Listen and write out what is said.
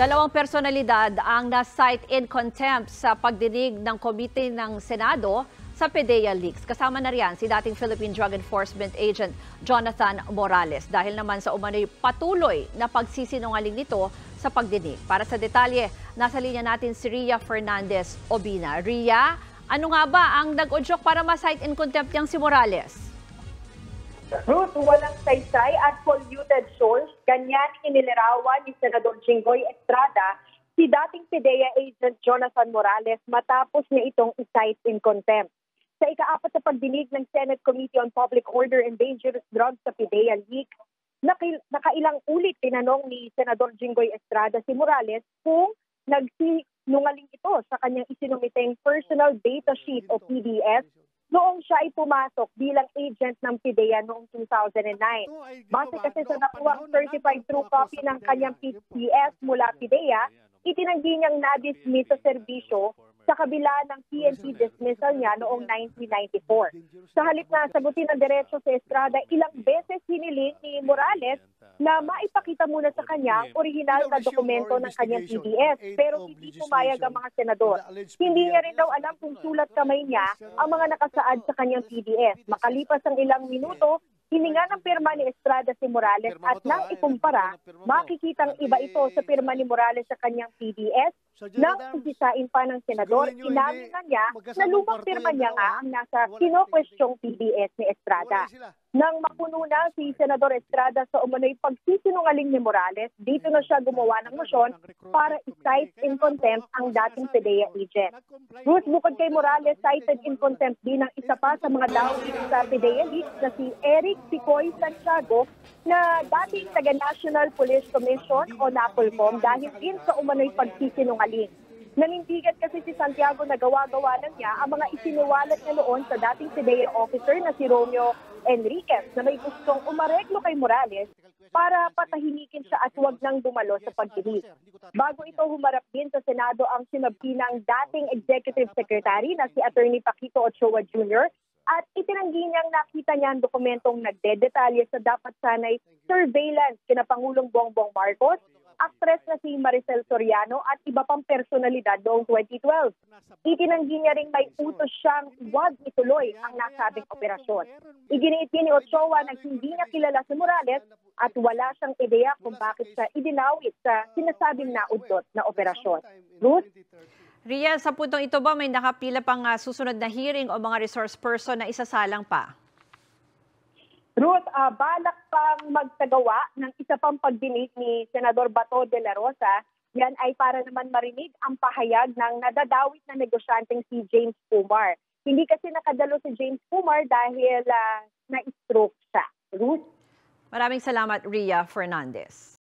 Dalawang personalidad ang na-cite in contempt sa pagdinig ng komite ng Senado sa PDEA leaks. Kasama na riyan si dating Philippine Drug Enforcement Agent Jonathan Morales dahil naman sa umano'y patuloy na pagsisinungaling nito sa pagdinig. Para sa detalye, nasa linya natin si Ria Fernandez Obina. Ria, ano nga ba ang nag-udyok para ma-cite in contempt niyang si Morales? Ruth, walang saysay at polluted source. Ganyan inilarawan ni Senador Jinggoy Estrada si dating PDEA agent Jonathan Morales matapos niya itong cite in contempt. Sa ika-4 na pagdinig ng Senate Committee on Public Order and Dangerous Drugs sa PDEA leak, nakailang ulit tinanong ni Senador Jinggoy Estrada si Morales kung nagsinungaling ito sa kanyang isinumiteng Personal Data Sheet o PDF noong siya ay pumasok bilang agent ng PDEA noong 2009. Base kasi sa nakuwang certified true copy ng kanyang PDS mula PDEA, itinanggi niyang na-dismiss sa serbisyo sa kabila ng PNP dismissal niya noong 1994. Sa halip na sagutin ng diretso sa Estrada, ilang beses hiniling ni Morales na maipakita muna sa kanya ang orihinal na dokumento ng kanyang PDS, pero hindi pumayag ang mga senador. Hindi niya rin daw alam kung sulat kamay niya ang mga nakasaad sa kanyang PDS. Makalipas ang ilang minuto, hininga ng pirma ni Estrada si Morales at nang ikumpara, makikitang iba ito sa pirma ni Morales sa kanyang PDS. Nang isisain pa ng senador, inamin na niya na lumang pirma niya nga ang nasa kinokwestyong PDS ni Estrada. Nang mapuno na si Senador Estrada sa umano'y pagsisinungaling ni Morales, dito na siya gumawa ng motion para i-cite in contempt ang dating PDEA agent. Ruth, bukod kay Morales, cited in contempt din ang isa pa sa mga dawit sa PDEA leaks na si Eric Picoy Santiago na dating taga-National Police Commission o NAPOLCOM dahil din sa umano'y pagsisinungaling. Nanindigan kasi si Santiago na gawa-gawa na niya ang mga isinuwalat niya noon sa dating PDEA officer na si Romeo Enriquez na may gustong umareglo kay Morales para patahimikin siya at huwag nang dumalo sa pagdinig. Bago ito humarap din sa Senado ang sinabki ng dating Executive Secretary na si Attorney Paquito Ochoa Jr. at itinanggi niyang nakita niya ang dokumentong nagdedetalye sa dapat sanay surveillance kina Pangulong Bongbong Marcos, actress na si Maricel Soriano at iba pang personalidad noong 2012. Itinanggi niya ring may utos siyang huwag ituloy ang nasabing operasyon. Iginiit din ni Ochoa na hindi niya kilala si Morales at wala siyang ideya kung bakit siya idinawit sa sinasabing naudlot na operasyon. Ruth? Ria, sa puntong ito ba may nakapila pang susunod na hearing o mga resource person na isasalang pa? Ruth, balak pang magsagawa ng isa pang pagdinig ni Senador Bato de la Rosa. Yan ay para naman marinig ang pahayag ng nadadawit na negosyanteng si James Pumar. Hindi kasi nakadalo si James Pumar dahil na-stroke siya. Ruth? Maraming salamat, Ria Fernandez.